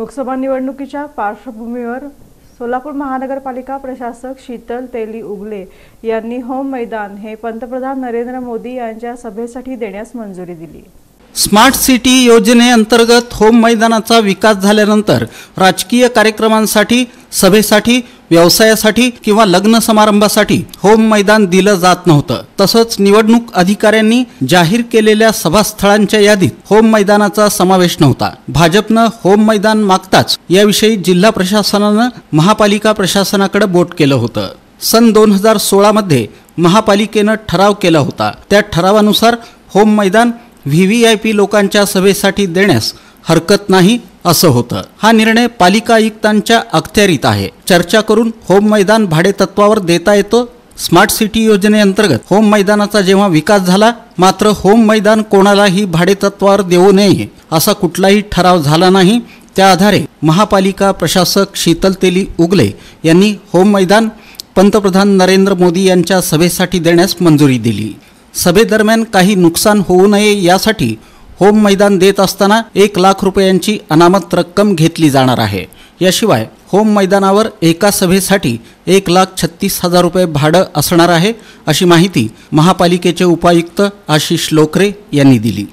लोकसभा निवडणुकीच्या पार्श्वभूमीवर सोलापूर महानगरपालिका प्रशासक शीतल तेली उगले यांनी होम मैदान हे पंतप्रधान नरेंद्र मोदी यांच्या सभेसाठी देण्यास मंजुरी दिली। स्मार्ट सिटी योजनेअंतर्गत होम मैदानाचा विकास झाल्यानंतर राजकीय कार्यक्रमांसाठी, सभेसाठी, व्यवसायासाठी किंवा लग्न समारंभासाठी होम मैदान दिलं जात नव्हतं। तसंच निवडणूक अधिकाऱ्यांनी जाहीर केलेल्या सभास्थळांच्या यादीत होम मैदानाचा समावेश नव्हता। भाजपनं होम मैदान मागताच याविषयी जिल्हा प्रशासनानं महापालिका प्रशासनाकडे बोट केलं होतं। सन 2016 मध्ये महापालिकेनं ठराव केला होता। त्या ठरावानुसार होम मैदान व्हीव्हीआयपी लोकांच्या सभेसाठी देण्यास हरकत नाही असं होतं। हा निर्णय पालिका आयुक्तांच्या अखत्यारीत आहे। चर्चा करून होम मैदान भाडेतत्वावर देता येतो। स्मार्ट सिटी योजनेअंतर्गत होम मैदानाचा जेव्हा विकास झाला, मात्र होम मैदान कोणालाही भाडेतत्वावर देऊ नये असा कुठलाही ठराव झाला नाही। त्या आधारे महापालिका प्रशासक शीतल तेली उगले यांनी होम मैदान पंतप्रधान नरेंद्र मोदी यांच्या सभेसाठी देण्यास मंजुरी दिली। सभेदरम्यान काही नुकसान होऊ नये यासाठी होम मैदान देत असताना 1 लाख रुपयांची अनामत रक्कम घेतली जाणार आहे। याशिवाय होम मैदानावर एका सभेसाठी 1,36,000 रुपये भाडं असणार आहे, अशी माहिती महापालिकेचे उपायुक्त आशिष लोकरे यांनी दिली।